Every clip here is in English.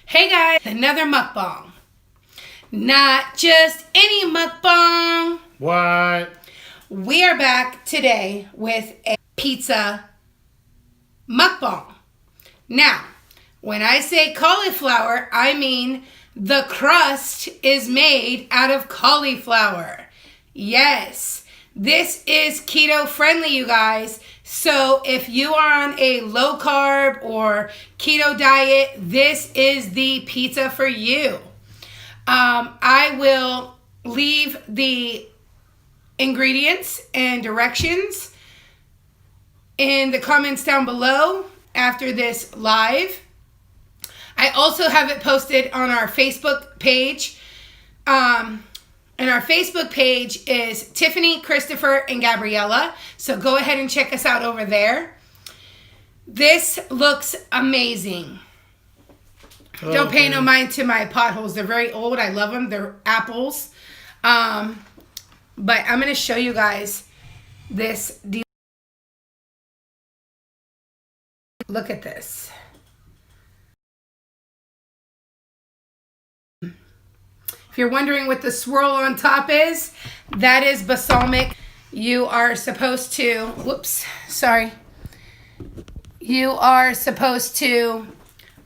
Hey guys, another mukbang. Not just any mukbang. What? We are back today with a pizza mukbang. Now, when I say cauliflower, I mean the crust is made out of cauliflower. Yes, this is keto friendly, you guys. So if you are on a low carb or keto diet, this is the pizza for you. I will leave the ingredients and directions in the comments down below after this live. I also have it posted on our Facebook page. And our Facebook page is Tiffany, Christopher, and Gabriella. So go ahead and check us out over there. This looks amazing. Okay. Don't pay no mind to my potholes. They're very old. I love them. They're apples. But I'm going to show you guys this. Look at this. If you're wondering what the swirl on top is, that is balsamic. You are supposed to, You are supposed to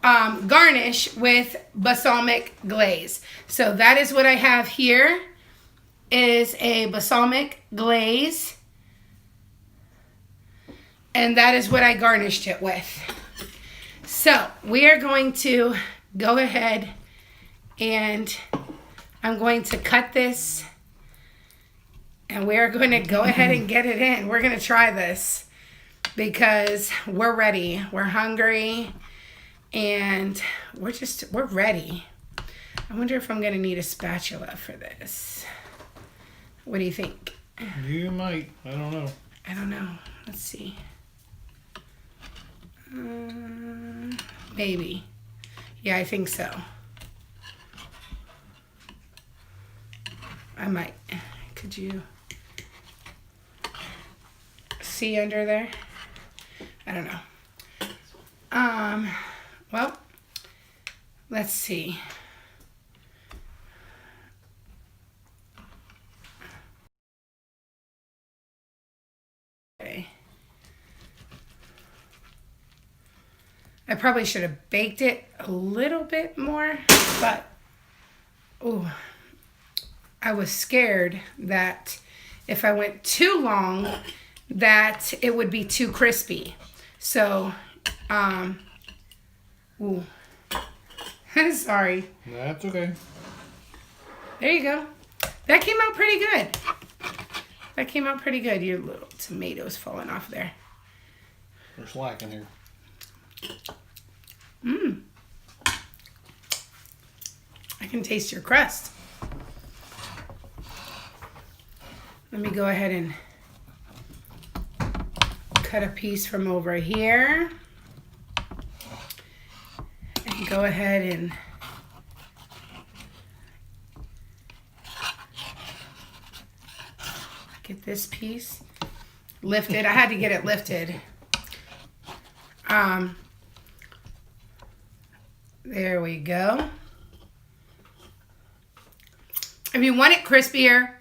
garnish with balsamic glaze. So that is what I have here, is a balsamic glaze. And that is what I garnished it with. So we are going to go ahead and I'm going to cut this, and we're going to go ahead and get it in. We're going to try this because we're ready. We're hungry, and we're ready. I wonder if I'm going to need a spatula for this. What do you think? You might. I don't know. I don't know. Let's see. Maybe. Yeah, I think so. I might. Could you see under there? I don't know. Well, let's see. Okay. I probably should have baked it a little bit more, but I was scared that if I went too long, that it would be too crispy. So, sorry. That's okay. There you go. That came out pretty good. That came out pretty good. Your little tomatoes falling off there. They're slacking here. I can taste your crust. Let me go ahead and cut a piece from over here. And go ahead and get this piece lifted. I had to get it lifted. There we go. If you want it crispier,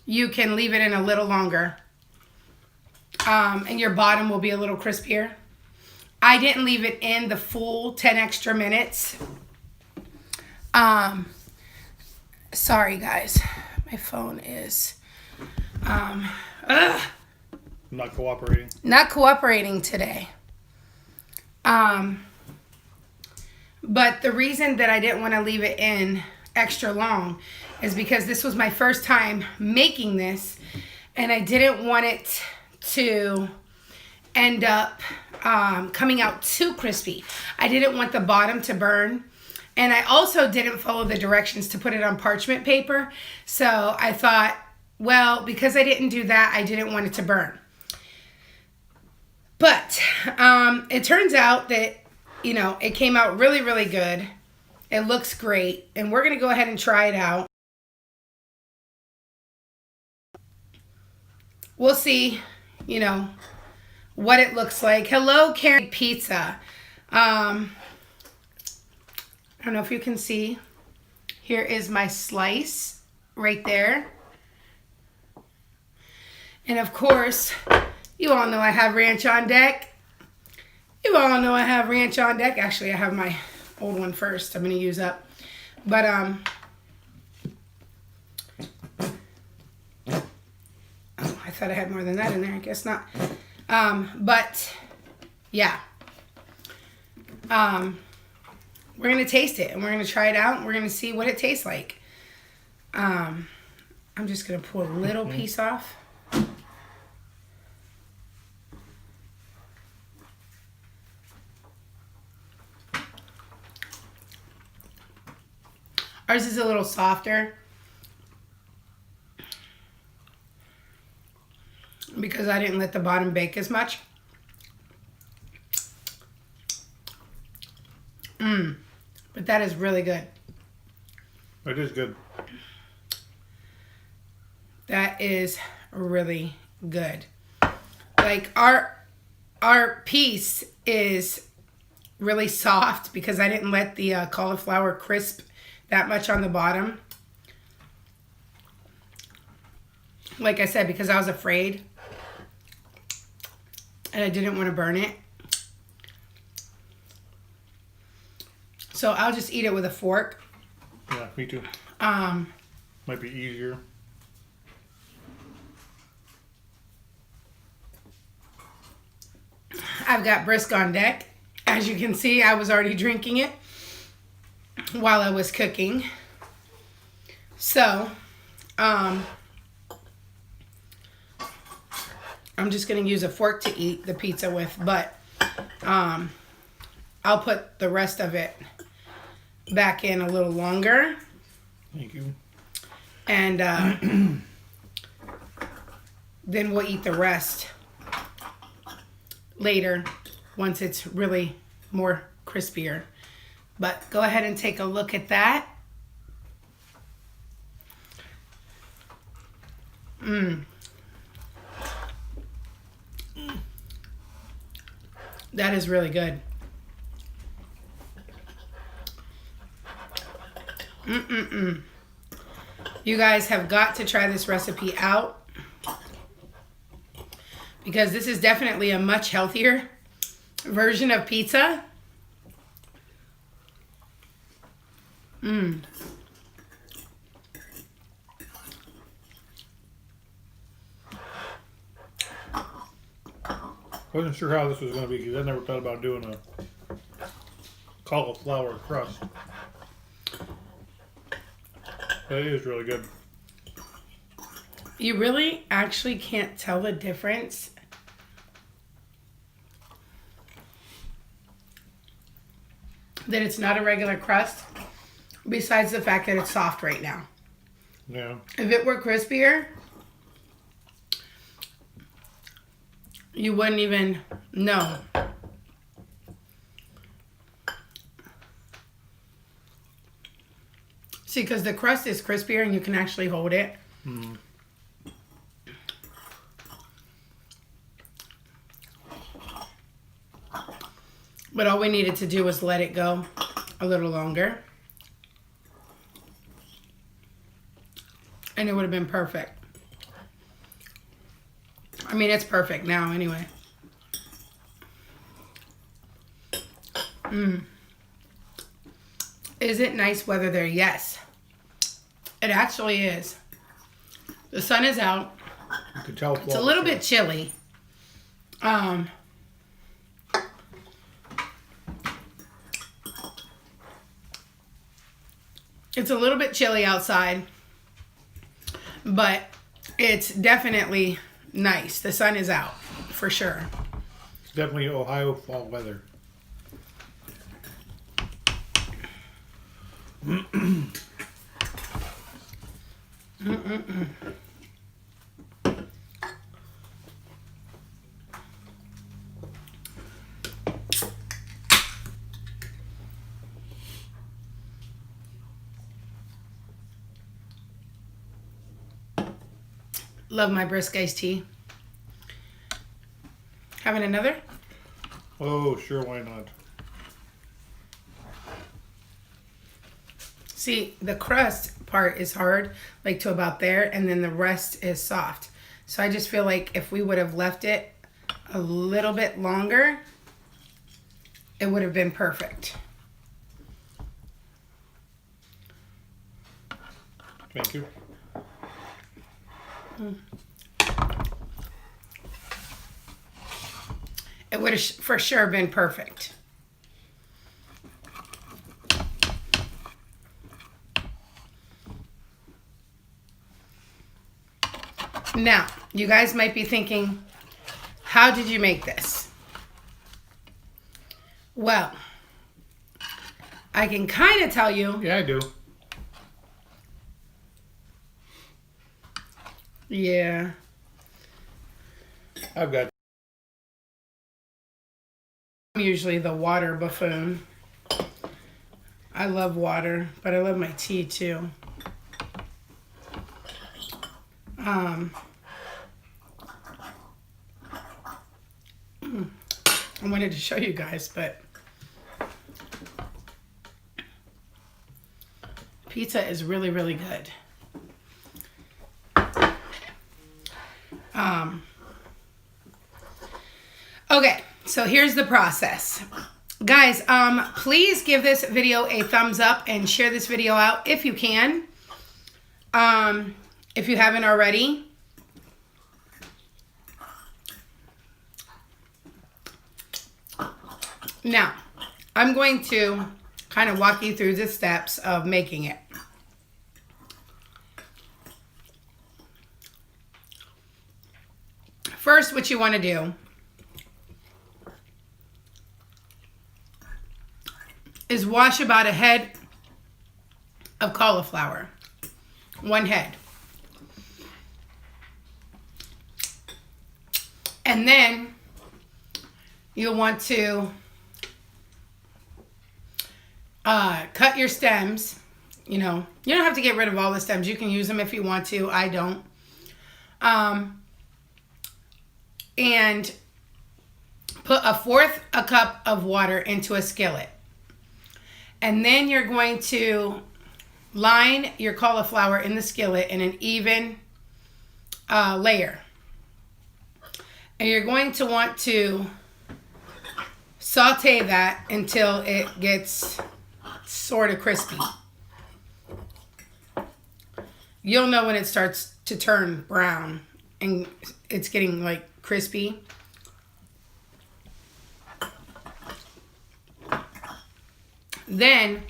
you can leave it in a little longer. And your bottom will be a little crispier. I didn't leave it in the full 10 extra minutes. Sorry guys. My phone is not cooperating. Not cooperating today. But the reason that I didn't want to leave it in extra long is because this was my first time making this, and I didn't want it to end up coming out too crispy. I didn't want the bottom to burn, and I also didn't follow the directions to put it on parchment paper. So I thought, well, because I didn't do that, I didn't want it to burn. But it turns out that, it came out really, really good. It looks great, and we're going to go ahead and try it out. We'll see, what it looks like. Hello, Karen Pizza. I I don't know if you can see. Here is my slice right there. And of course, you all know I have ranch on deck. You all know I have ranch on deck. Actually, I have my old one first. I'm going to use up. But, oh, I thought I had more than that in there. I guess not. But, yeah. We're going to taste it, and we're going to try it out, and we're going to see what it tastes like. I'm just going to pull a little piece off. Ours is a little softer because I didn't let the bottom bake as much. But that is really good. It is good. That is really good. Like our piece is really soft because I didn't let the cauliflower crisp that much on the bottom. Like I said, because I was afraid and I didn't want to burn it. So I'll just eat it with a fork. Yeah, me too. Might be easier. I've got brisk on deck. As you can see, I was already drinking it while I was cooking. So, I'm just going to use a fork to eat the pizza with, but I'll put the rest of it back in a little longer. Thank you. And then we'll eat the rest later once it's really more crispier. But go ahead and take a look at that. That is really good. You guys have got to try this recipe out because this is definitely a much healthier version of pizza. Wasn't sure how this was going to be because I never thought about doing a cauliflower crust. But it is really good. You really actually can't tell the difference. That it's not a regular crust, besides the fact that it's soft right now. Yeah. If it were crispier, you wouldn't even know. See, because the crust is crispier and you can actually hold it. But all we needed to do was let it go a little longer. And it would have been perfect. I mean, it's perfect now anyway. Is it nice weather there? Yes. It actually is. The sun is out. You can tell It's a little bit chilly. It's a little bit chilly outside, but it's definitely nice. The sun is out, for sure. Definitely Ohio fall weather. Love my brisk iced tea. Having another? Oh, sure, why not? See, the crust part is hard, like to about there, and then the rest is soft. So I just feel like if we would have left it a little bit longer, it would have been perfect. Thank you. It would have for sure been perfect. Now, you guys might be thinking, how did you make this? Well, I can kind of tell you. Yeah, I do. Yeah. I've got. I'm usually the water buffoon. I love water, but I love my tea too. I wanted to show you guys, but pizza is really, really good. Okay, so here's the process. Guys, please give this video a thumbs up and share this video out if you can. If you haven't already. Now, I'm going to kind of walk you through the steps of making it. First, what you want to do is wash about a head of cauliflower. One head. And then you'll want to cut your stems. You know, you don't have to get rid of all the stems. You can use them if you want to. I don't. And put a fourth a cup of water into a skillet. And then you're going to line your cauliflower in the skillet in an even layer. And you're going to want to saute that until it gets sort of crispy. You'll know when it starts to turn brown and it's getting like crispy. Then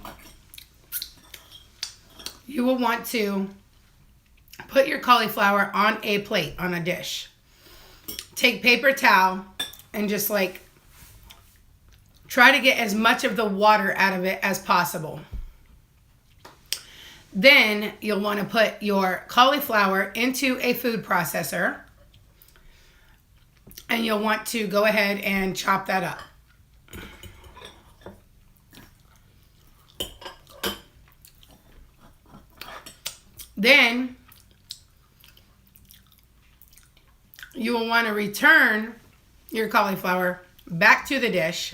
you will want to put your cauliflower on a plate, on a dish. Take paper towel and just like try to get as much of the water out of it as possible. Then you'll want to put your cauliflower into a food processor and you'll want to go ahead and chop that up. Then you will want to return your cauliflower back to the dish.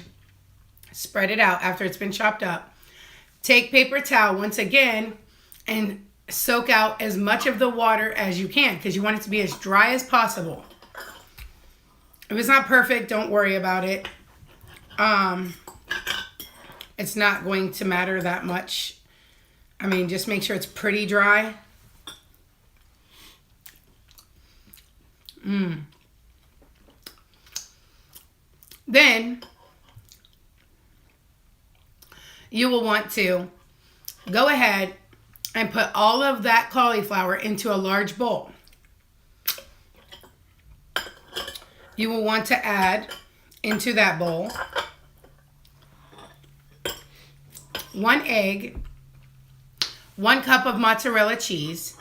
Spread it out after it's been chopped up. Take paper towel once again and soak out as much of the water as you can because you want it to be as dry as possible. If it's not perfect, don't worry about it. It's not going to matter that much. I mean, just make sure it's pretty dry. Then you will want to go ahead and put all of that cauliflower into a large bowl. You will want to add into that bowl 1 egg, 1 cup of mozzarella cheese,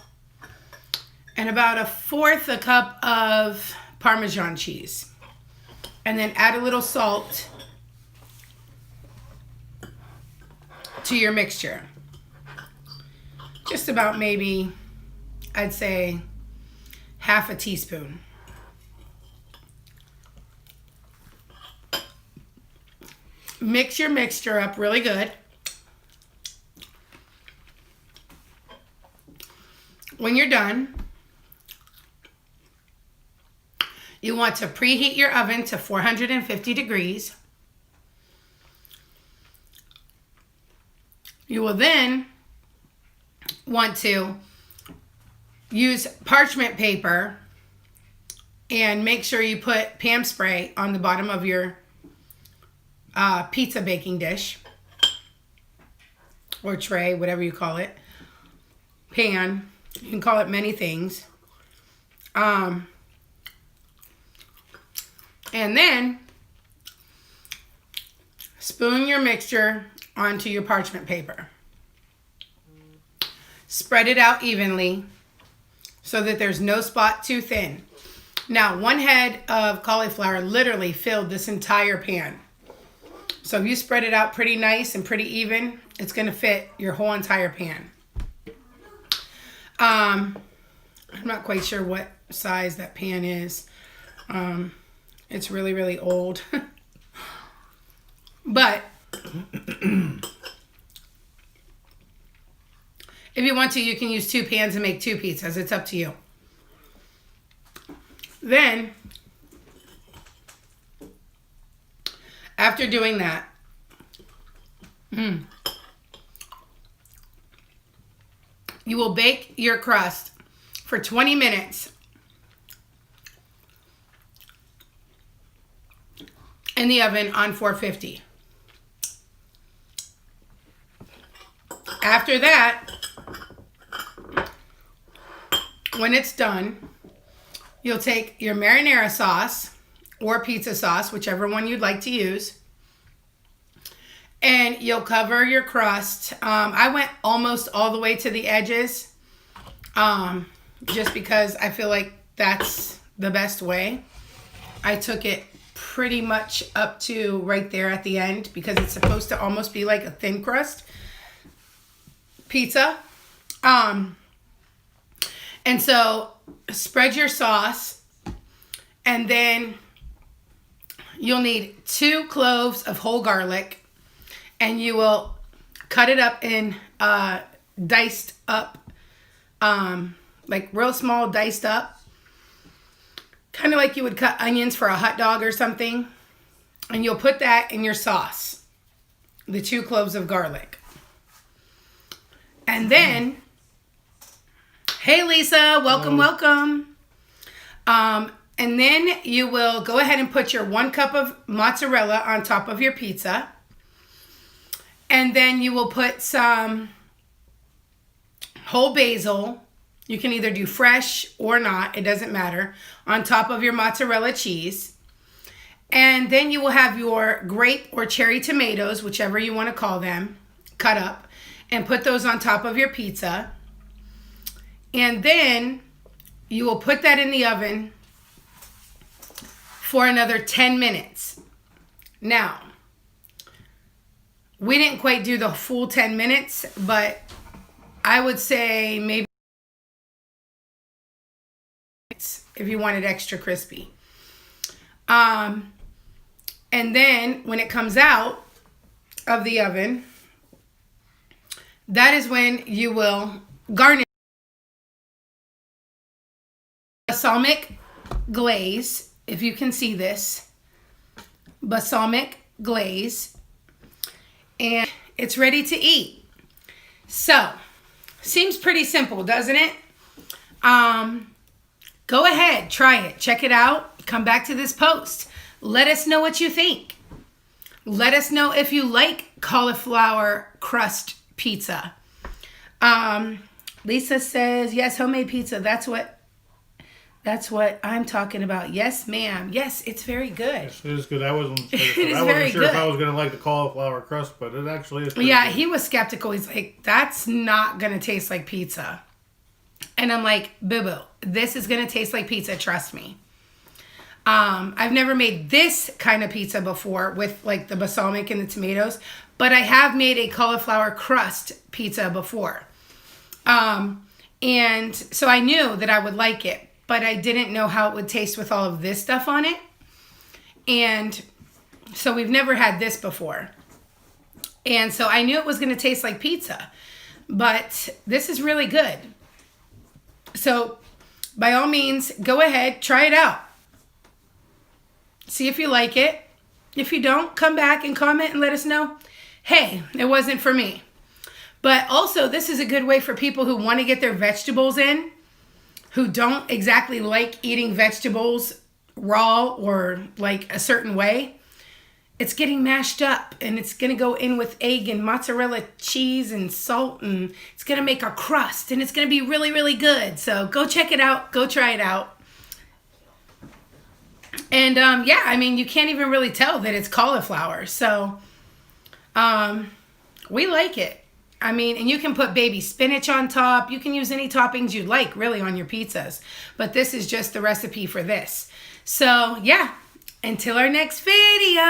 and about a fourth a cup of Parmesan cheese. And then add a little salt to your mixture. Just about maybe, I'd say, half a teaspoon. Mix your mixture up really good. when you're done, you want to preheat your oven to 450 degrees. You will then want to use parchment paper and make sure you put Pam spray on the bottom of your pizza baking dish or tray, whatever you call it. Pan. You can call it many things. And then spoon your mixture onto your parchment paper. Spread it out evenly so that there's no spot too thin. Now, one head of cauliflower literally filled this entire pan. So if you spread it out pretty nice and pretty even, it's going to fit your whole entire pan. I'm not quite sure what size that pan is. It's really, really old. But if you want to, you can use 2 pans and make 2 pizzas. It's up to you. Then, after doing that, you will bake your crust for 20 minutes in the oven on 450. After that, when it's done, you'll take your marinara sauce or pizza sauce, whichever one you'd like to use, and you'll cover your crust. I went almost all the way to the edges, just because I feel like that's the best way. I took it pretty much up to right there at the end because it's supposed to almost be like a thin crust pizza. And so spread your sauce, and then you'll need 2 cloves of whole garlic, and you will cut it up in diced up, like real small diced up, kind of like you would cut onions for a hot dog or something. And you'll put that in your sauce, the 2 cloves of garlic. And then, hey Lisa, welcome, welcome. And then you will go ahead and put your 1 cup of mozzarella on top of your pizza. And then you will put some whole basil. You can either do fresh or not, it doesn't matter, on top of your mozzarella cheese. And then you will have your grape or cherry tomatoes, whichever you want to call them, cut up, and put those on top of your pizza. And then you will put that in the oven for another 10 minutes. Now, we didn't quite do the full 10 minutes, but I would say maybe if you want it extra crispy. And then when it comes out of the oven, that is when you will garnish balsamic glaze, if you can see this, balsamic glaze, and it's ready to eat. So, seems pretty simple, doesn't it? Go ahead, try it, check it out, come back to this post. Let us know what you think. Let us know if you like cauliflower crust pizza. Lisa says, yes, homemade pizza. That's what I'm talking about. Yes, ma'am. Yes, it's very good. Yes, it is good. I wasn't sure good. if I was going to like the cauliflower crust, but it actually is. Yeah, good. He was skeptical. He's like, that's not going to taste like pizza. And I'm like, boo-boo, this is going to taste like pizza. Trust me. I've never made this kind of pizza before with like the balsamic and the tomatoes, but I have made a cauliflower crust pizza before. And so I knew that I would like it, but I didn't know how it would taste with all of this stuff on it. And so we've never had this before. And so I knew it was going to taste like pizza, but this is really good. So, by all means, go ahead, try it out. See if you like it. If you don't, come back and comment and let us know, hey, it wasn't for me. But also, this is a good way for people who want to get their vegetables in, who don't exactly like eating vegetables raw or like a certain way. It's getting mashed up, and it's going to go in with egg and mozzarella cheese and salt, and it's going to make a crust, and it's going to be really, really good. So go check it out. Go try it out. And yeah, I mean, you can't even really tell that it's cauliflower. So we like it. I mean, and you can put baby spinach on top. You can use any toppings you'd like, really, on your pizzas. But this is just the recipe for this. So, yeah. Until our next video.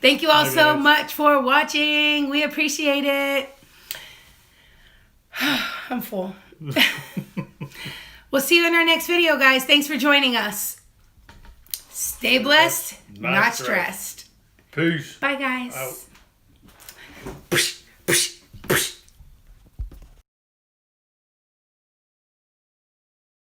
Thank you all so much for watching. We appreciate it. I'm full. We'll see you in our next video, guys. Thanks for joining us. Stay blessed, not stressed. Peace. Bye, guys. Out.